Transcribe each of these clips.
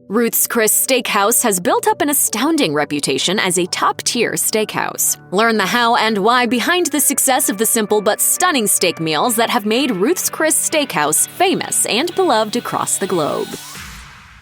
Ruth's Chris Steakhouse has built up an astounding reputation as a top-tier steakhouse. Learn the how and why behind the success of the simple but stunning steak meals that have made Ruth's Chris Steakhouse famous and beloved across the globe.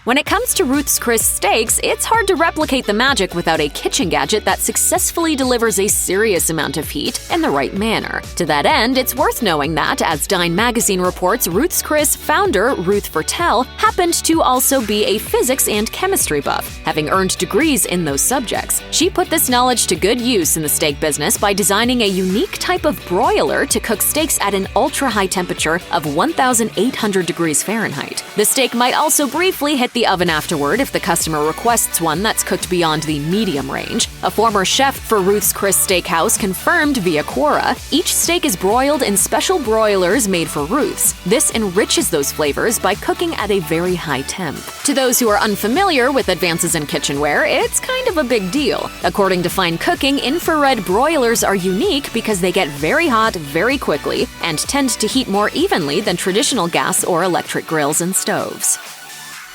When it comes to Ruth's Chris Steaks, it's hard to replicate the magic without a kitchen gadget that successfully delivers a serious amount of heat in the right manner. To that end, it's worth knowing that, as Dine magazine reports, Ruth's Chris founder Ruth Fertel happened to also be a physics and chemistry buff, having earned degrees in those subjects. She put this knowledge to good use in the steak business by designing a unique type of broiler to cook steaks at an ultra-high temperature of 1,800 degrees Fahrenheit. The steak might also briefly hit the oven afterward if the customer requests one that's cooked beyond the medium range. A former chef for Ruth's Chris Steakhouse confirmed via Quora, each steak is broiled in special broilers made for Ruth's. This enriches those flavors by cooking at a very high temp. To those who are unfamiliar with advances in kitchenware, it's kind of a big deal. According to Fine Cooking, infrared broilers are unique because they get very hot very quickly and tend to heat more evenly than traditional gas or electric grills and stoves.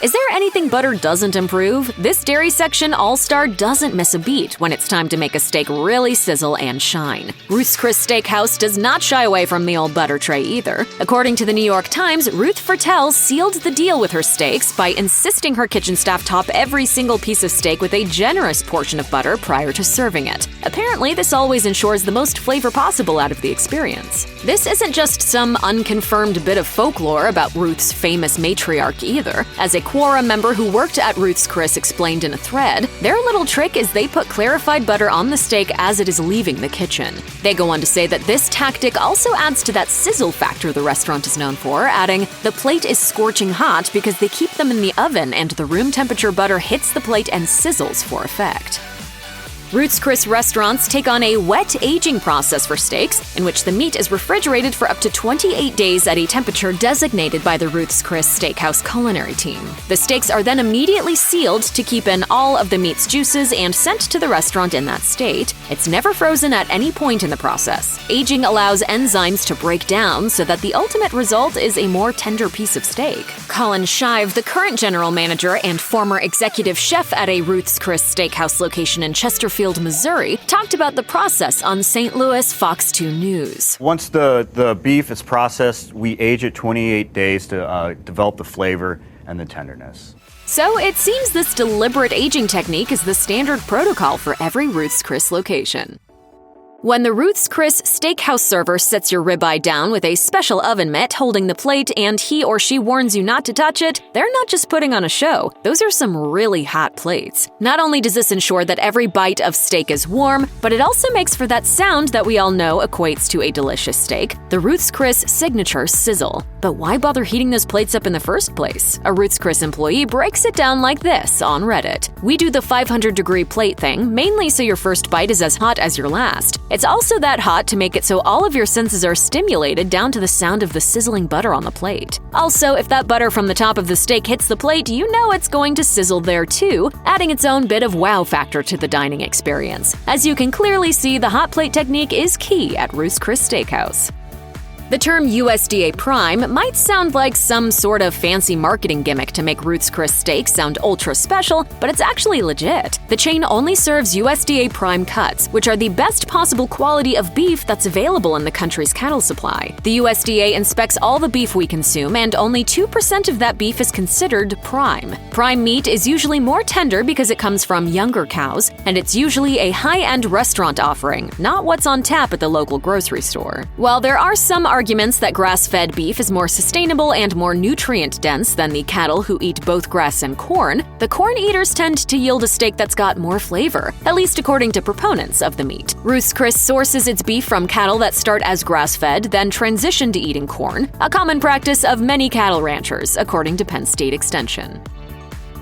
Is there anything butter doesn't improve? This dairy section all-star doesn't miss a beat when it's time to make a steak really sizzle and shine. Ruth's Chris Steakhouse does not shy away from the old butter tray either. According to the New York Times, Ruth Fertel sealed the deal with her steaks by insisting her kitchen staff top every single piece of steak with a generous portion of butter prior to serving it. Apparently, this always ensures the most flavor possible out of the experience. This isn't just some unconfirmed bit of folklore about Ruth's famous matriarch either. As a Quora member who worked at Ruth's Chris explained in a thread, their little trick is they put clarified butter on the steak as it is leaving the kitchen. They go on to say that this tactic also adds to that sizzle factor the restaurant is known for, adding, "The plate is scorching hot because they keep them in the oven and the room temperature butter hits the plate and sizzles for effect." Ruth's Chris restaurants take on a wet aging process for steaks, in which the meat is refrigerated for up to 28 days at a temperature designated by the Ruth's Chris Steakhouse culinary team. The steaks are then immediately sealed to keep in all of the meat's juices and sent to the restaurant in that state. It's never frozen at any point in the process. Aging allows enzymes to break down so that the ultimate result is a more tender piece of steak. Colin Shive, the current general manager and former executive chef at a Ruth's Chris Steakhouse location in Chesterfield, Missouri, talked about the process on St. Louis Fox 2 News. Once the beef is processed, we age it 28 days to develop the flavor and the tenderness. So it seems this deliberate aging technique is the standard protocol for every Ruth's Chris location. When the Ruth's Chris Steakhouse server sits your ribeye down with a special oven mitt holding the plate and he or she warns you not to touch it, they're not just putting on a show. Those are some really hot plates. Not only does this ensure that every bite of steak is warm, but it also makes for that sound that we all know equates to a delicious steak, the Ruth's Chris signature sizzle. But why bother heating those plates up in the first place? A Ruth's Chris employee breaks it down like this on Reddit. "We do the 500-degree plate thing, mainly so your first bite is as hot as your last. It's also that hot to make it so all of your senses are stimulated down to the sound of the sizzling butter on the plate. Also, if that butter from the top of the steak hits the plate, you know it's going to sizzle there too, adding its own bit of wow factor to the dining experience. As you can clearly see, the hot plate technique is key at Ruth's Chris Steakhouse. The term USDA Prime might sound like some sort of fancy marketing gimmick to make Ruth's Chris steaks sound ultra special, but it's actually legit. The chain only serves USDA Prime cuts, which are the best possible quality of beef that's available in the country's cattle supply. The USDA inspects all the beef we consume, and only 2% of that beef is considered prime. Prime meat is usually more tender because it comes from younger cows, and it's usually a high-end restaurant offering, not what's on tap at the local grocery store. While there are some arguments that grass-fed beef is more sustainable and more nutrient-dense than the cattle who eat both grass and corn, the corn eaters tend to yield a steak that's got more flavor, at least according to proponents of the meat. Ruth's Chris sources its beef from cattle that start as grass-fed, then transition to eating corn, a common practice of many cattle ranchers, according to Penn State Extension.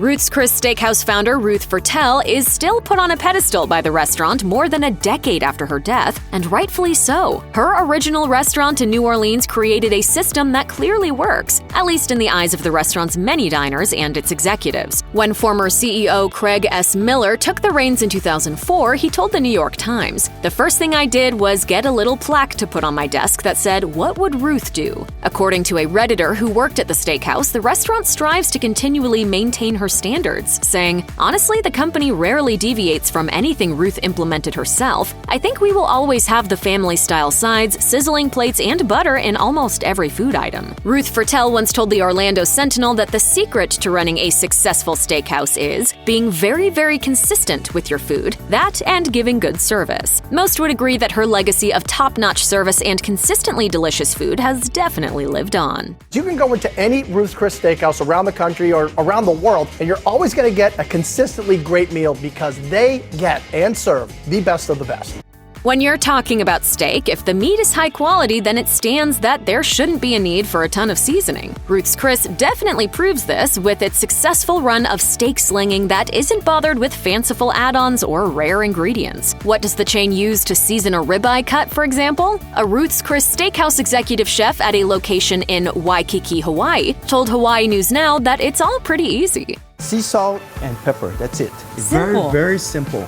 Ruth's Chris Steakhouse founder Ruth Fertel is still put on a pedestal by the restaurant more than a decade after her death, and rightfully so. Her original restaurant in New Orleans created a system that clearly works, at least in the eyes of the restaurant's many diners and its executives. When former CEO Craig S. Miller took the reins in 2004, he told the New York Times, "The first thing I did was get a little plaque to put on my desk that said, 'What would Ruth do?'" According to a Redditor who worked at the steakhouse, the restaurant strives to continually maintain her her standards, saying, "Honestly, the company rarely deviates from anything Ruth implemented herself. I think we will always have the family-style sides, sizzling plates, and butter in almost every food item." Ruth Fertel once told the Orlando Sentinel that the secret to running a successful steakhouse is being very, very consistent with your food, that and giving good service. Most would agree that her legacy of top-notch service and consistently delicious food has definitely lived on. You can go into any Ruth's Chris Steakhouse around the country or around the world, and you're always going to get a consistently great meal because they get and serve the best of the best. When you're talking about steak, if the meat is high quality, then it stands that there shouldn't be a need for a ton of seasoning. Ruth's Chris definitely proves this with its successful run of steak slinging that isn't bothered with fanciful add-ons or rare ingredients. What does the chain use to season a ribeye cut, for example? A Ruth's Chris Steakhouse executive chef at a location in Waikiki, Hawaii, told Hawaii News Now that it's all pretty easy. Sea salt and pepper, that's it. Simple. Very, very simple.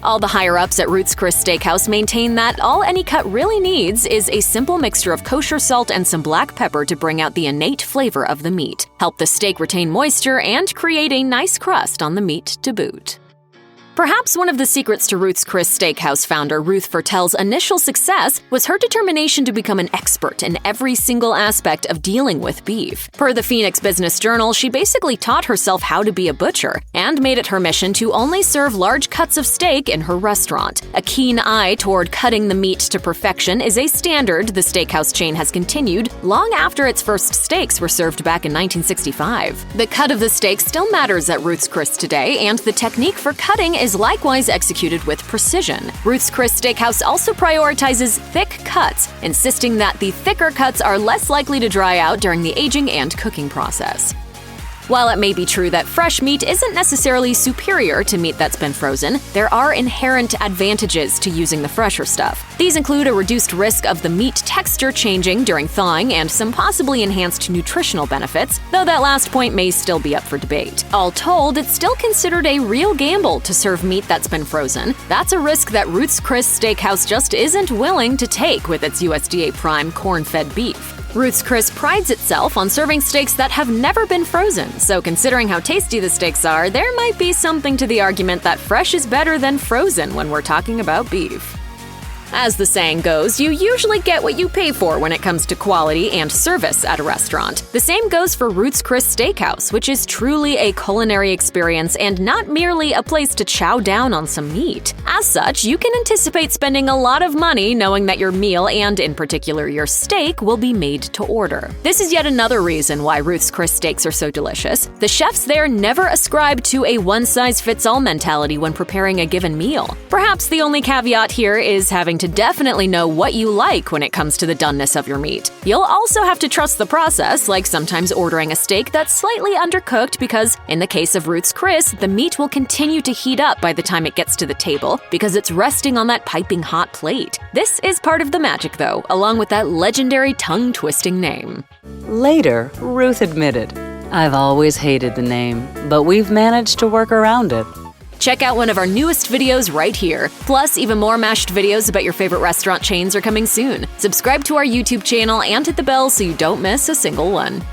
All the higher-ups at Ruth's Chris Steakhouse maintain that all any cut really needs is a simple mixture of kosher salt and some black pepper to bring out the innate flavor of the meat, help the steak retain moisture, and create a nice crust on the meat to boot. Perhaps one of the secrets to Ruth's Chris Steakhouse founder Ruth Fertel's initial success was her determination to become an expert in every single aspect of dealing with beef. Per the Phoenix Business Journal, she basically taught herself how to be a butcher and made it her mission to only serve large cuts of steak in her restaurant. A keen eye toward cutting the meat to perfection is a standard the steakhouse chain has continued long after its first steaks were served back in 1965. The cut of the steak still matters at Ruth's Chris today, and the technique for cutting is likewise executed with precision. Ruth's Chris Steakhouse also prioritizes thick cuts, insisting that the thicker cuts are less likely to dry out during the aging and cooking process. While it may be true that fresh meat isn't necessarily superior to meat that's been frozen, there are inherent advantages to using the fresher stuff. These include a reduced risk of the meat texture changing during thawing and some possibly enhanced nutritional benefits, though that last point may still be up for debate. All told, it's still considered a real gamble to serve meat that's been frozen. That's a risk that Ruth's Chris Steakhouse just isn't willing to take with its USDA Prime corn-fed beef. Ruth's Chris prides itself on serving steaks that have never been frozen, so considering how tasty the steaks are, there might be something to the argument that fresh is better than frozen when we're talking about beef. As the saying goes, you usually get what you pay for when it comes to quality and service at a restaurant. The same goes for Ruth's Chris Steakhouse, which is truly a culinary experience and not merely a place to chow down on some meat. As such, you can anticipate spending a lot of money knowing that your meal, and in particular your steak, will be made to order. This is yet another reason why Ruth's Chris steaks are so delicious. The chefs there never ascribe to a one-size-fits-all mentality when preparing a given meal. Perhaps the only caveat here is having to definitely know what you like when it comes to the doneness of your meat. You'll also have to trust the process, like sometimes ordering a steak that's slightly undercooked because, in the case of Ruth's Chris, the meat will continue to heat up by the time it gets to the table because it's resting on that piping hot plate. This is part of the magic, though, along with that legendary tongue-twisting name. Later, Ruth admitted, "I've always hated the name, but we've managed to work around it." Check out one of our newest videos right here. Plus, even more mashed videos about your favorite restaurant chains are coming soon. Subscribe to our YouTube channel and hit the bell so you don't miss a single one.